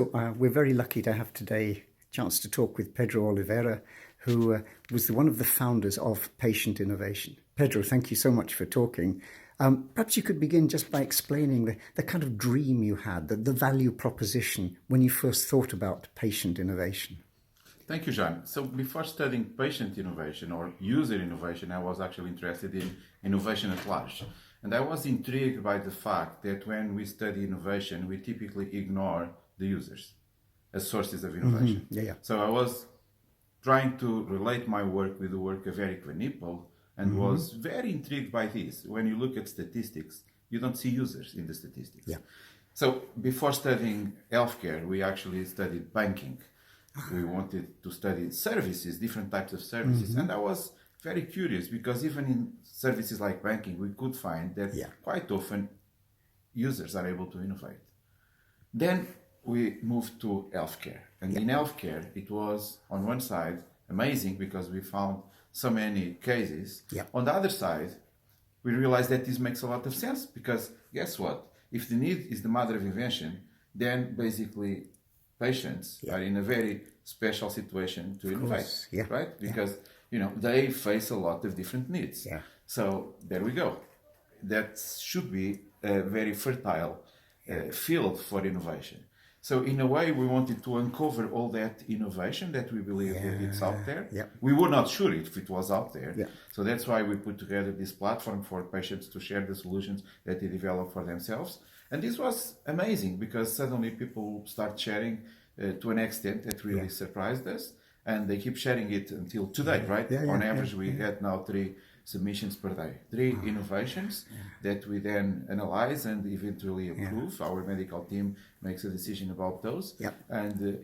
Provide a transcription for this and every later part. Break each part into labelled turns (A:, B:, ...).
A: We're very lucky to have today a chance to talk with Pedro Oliveira, who was one of the founders of Patient Innovation. Pedro, thank you so much for talking. Perhaps you could begin just by explaining the kind of dream you had, the value proposition when you first thought about patient innovation.
B: Thank you, John. So before studying patient innovation or user innovation, I was actually interested in innovation at large. And I was intrigued by the fact that when we study innovation, we typically ignore the users as sources of innovation.
A: Mm-hmm. Yeah.
B: So I was trying to relate my work with the work of Eric Van Nippel and was very intrigued by this. When you look at statistics, you don't see users in the statistics.
A: Yeah.
B: So before studying healthcare, we actually studied banking. We wanted to study services, different types of services. And I was very curious because even in services like banking, we could find that quite often users are able to innovate. Then we moved to healthcare. And in healthcare, it was on one side amazing because we found so many cases. On the other side, we realized that this makes a lot of sense because guess what? If the need is the mother of invention, then basically patients are in a very special situation to innovate, right? Because they face a lot of different needs. So there we go. That should be a very fertile field for innovation. So in a way, we wanted to uncover all that innovation that we believe that it's out there. We were not sure if it was out there. So that's why we put together this platform for patients to share the solutions that they develop for themselves. And this was amazing because suddenly people start sharing to an extent that really surprised us. And they keep sharing it until today, right? On average, we get now 3 submissions per day, 3 innovations that we then analyze and eventually approve. Our medical team makes a decision about those. And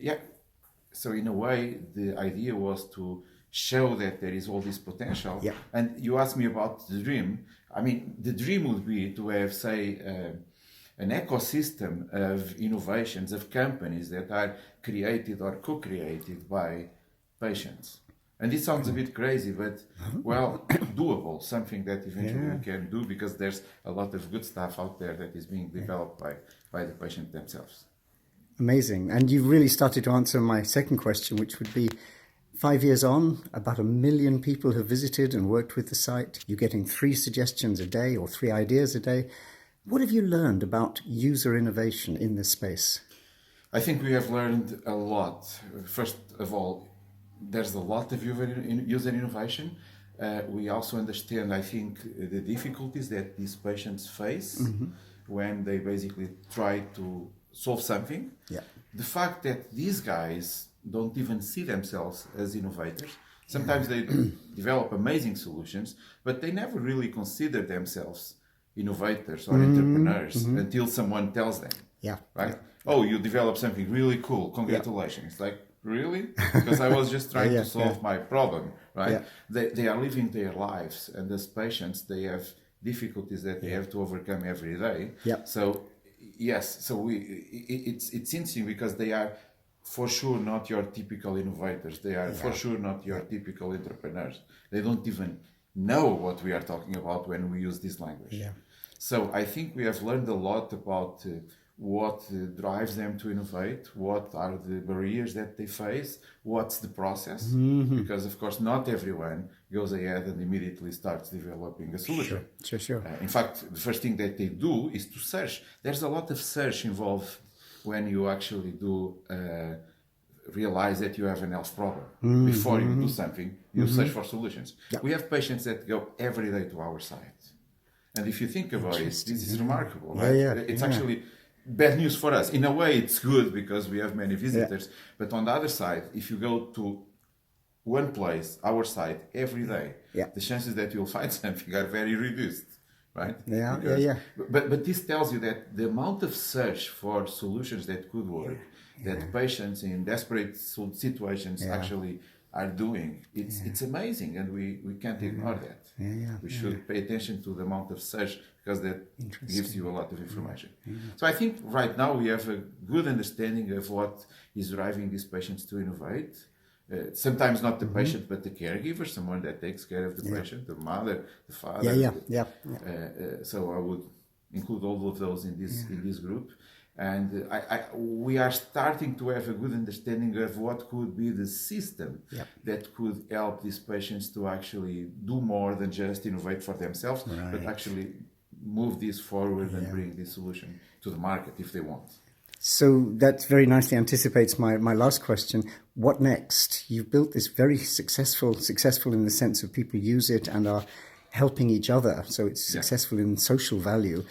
B: so in a way, the idea was to show that there is all this potential. And you asked me about the dream. I mean, the dream would be to have, say, an ecosystem of innovations, of companies that are created or co-created by patients. And this sounds a bit crazy, but, well, doable, something that eventually we can do because there's a lot of good stuff out there that is being developed by the patient themselves.
A: Amazing. And you've really started to answer my second question, which would be 5 years on, about 1 million people have visited and worked with the site. You're getting 3 suggestions a day or 3 ideas a day. What have you learned about user innovation in this space?
B: I think we have learned a lot. First of all, there's a lot of user innovation. We also understand, I think, the difficulties that these patients face when they basically try to solve something. The fact that these guys don't even see themselves as innovators. Sometimes they develop amazing solutions, but they never really consider themselves innovators or entrepreneurs until someone tells them. Right? Oh, you developed something really cool. Congratulations. Like, really? Because I was just trying to solve my problem, right? They are living their lives, and as patients, they have difficulties that they have to overcome every day. So, yes, so it's interesting because they are for sure not your typical innovators. They are for sure not your typical entrepreneurs. They don't even know what we are talking about when we use this language. So I think we have learned a lot about what drives them to innovate, what are the barriers that they face, what's the process, because of course not everyone goes ahead and immediately starts developing a solution.
A: Sure.
B: In fact, the first thing that they do is to search. There's a lot of search involved when you actually do realize that you have an health problem. Before you do something, you search for solutions. We have patients that go every day to our site. And if you think about it, this is remarkable, right? It's actually bad news for us. In a way, it's good because we have many visitors. But on the other side, if you go to one place, our site, every day, the chances that you'll find something are very reduced, right? But this tells you that the amount of search for solutions that could work, that patients in desperate situations actually are doing, it's amazing, and we can't ignore that. We should pay attention to the amount of search because that gives you a lot of information. So I think right now we have a good understanding of what is driving these patients to innovate. Sometimes not the patient, but the caregiver, someone that takes care of the patient, the mother, the father. So I would include all of those in this group. And we are starting to have a good understanding of what could be the system that could help these patients to actually do more than just innovate for themselves, but actually move this forward and bring this solution to the market if they want.
A: So that very nicely anticipates my last question. What next? You've built this very successful in the sense of people use it and are helping each other. So it's successful in social value.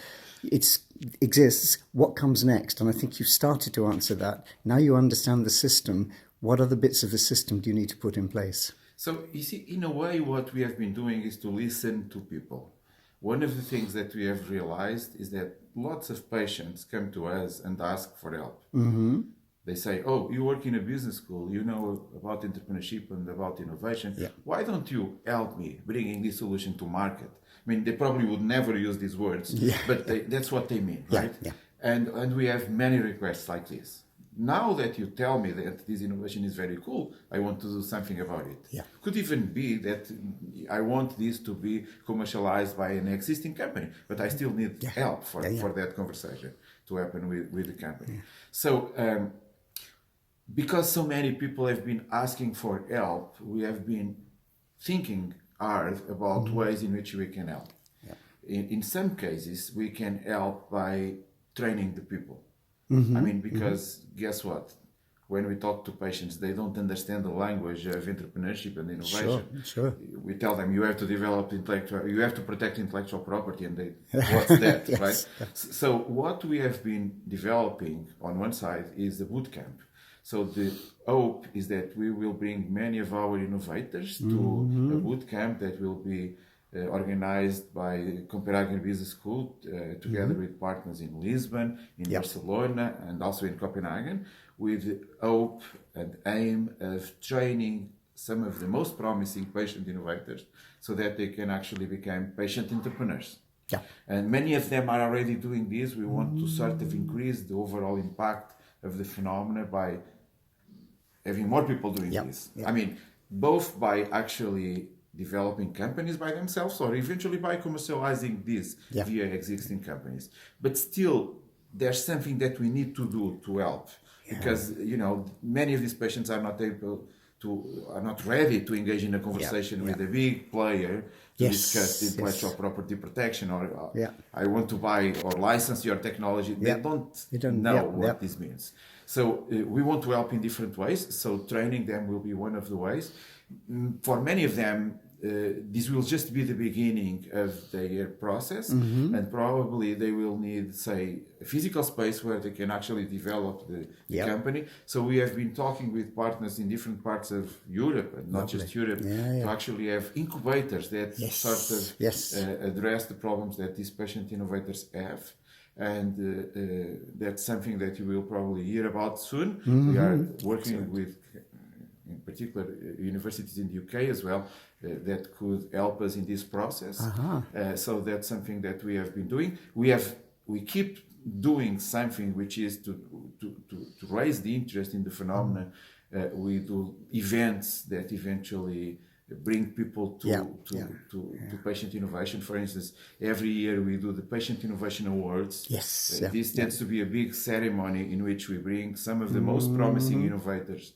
A: It exists. What comes next? And I think you've started to answer that. Now you understand the system. What other bits of the system do you need to put in place?
B: So you see, in a way, what we have been doing is to listen to people. One of the things that we have realized is that lots of patients come to us and ask for help.
A: Mm-hmm.
B: They say, oh, you work in a business school, you know about entrepreneurship and about innovation.
A: Yeah.
B: Why don't you help me bringing this solution to market? I mean, they probably would never use these words, but that's what they mean, right?
A: Yeah.
B: And we have many requests like this. Now that you tell me that this innovation is very cool, I want to do something about it.
A: Yeah.
B: Could even be that I want this to be commercialized by an existing company, but I still need help for that conversation to happen with the company. Yeah. So, because so many people have been asking for help, we have been thinking hard about ways in which we can help. Yeah. In some cases, we can help by training the people. Mm-hmm. I mean, because guess what? When we talk to patients, they don't understand the language of entrepreneurship and innovation.
A: Sure.
B: We tell them you have to develop you have to protect intellectual property, and they, what's that, yes. Right? So what we have been developing on one side is the boot camp. So the hope is that we will bring many of our innovators to a boot camp that will be organized by Copenhagen Business School together with partners in Lisbon, in Barcelona, and also in Copenhagen, with the hope and aim of training some of the most promising patient innovators so that they can actually become patient entrepreneurs. Yeah. And many of them are already doing this. We want to sort of increase the overall impact of the phenomena by having more people doing this. I mean, both by actually developing companies by themselves or eventually by commercializing this via existing companies. But still, there's something that we need to do to help because, you know, many of these patients are not ready to engage in a conversation with a big player to discuss intellectual property protection or I want to buy or license your technology. They don't know what this means. So we want to help in different ways. So training them will be one of the ways. For many of them, this will just be the beginning of their process, and probably they will need, say, a physical space where they can actually develop the company. So we have been talking with partners in different parts of Europe, and not just Europe, to actually have incubators that sort of address the problems that these patient innovators have. And that's something that you will probably hear about soon. We are working with, in particular, universities in the UK as well, that could help us in this process. So that's something that we have been doing. We keep doing something which is to raise the interest in the phenomenon. We do events that eventually bring people to patient innovation. For instance, every year we do the Patient Innovation Awards. This tends to be a big ceremony in which we bring some of the most promising innovators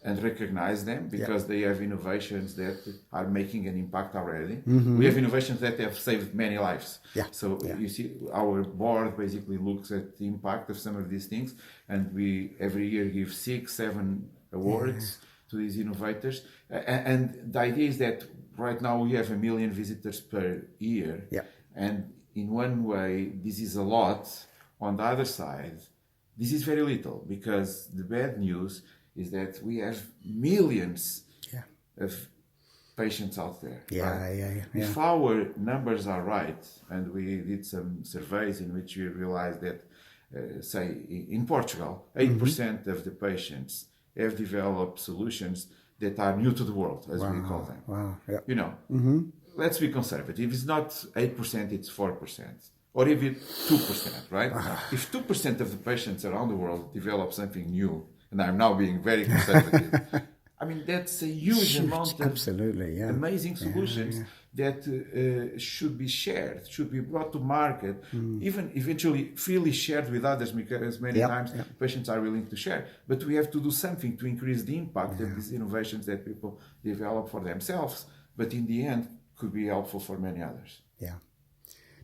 B: and recognize them because they have innovations that are making an impact already. We have innovations that have saved many lives. So you see, our board basically looks at the impact of some of these things, and we every year give 6-7 awards to these innovators. And the idea is that right now we have 1 million visitors per year. And in one way, this is a lot. On the other side, this is very little, because the bad news is that we have millions of patients out there. If our numbers are right, and we did some surveys in which we realized that, say, in Portugal, 8% of the patients have developed solutions that are new to the world, as we call them. You know, let's be conservative. It's not 8%, it's 4%. Or even 2%, right? If 2% of the patients around the world develop something new, and I'm now being very conservative, I mean, that's a huge amount of amazing solutions that should be shared, should be brought to market, even eventually freely shared with others, because many times patients are willing to share. But we have to do something to increase the impact of these innovations that people develop for themselves, but in the end could be helpful for many others.
A: Yeah.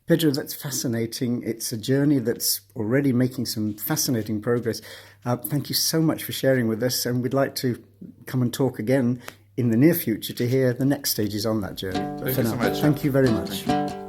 A: Pedro, that's fascinating. It's a journey that's already making some fascinating progress. Thank you so much for sharing with us, and we'd like to come and talk again in the near future to hear the next stages on that journey.
B: Thank you so much.
A: Thank you very much.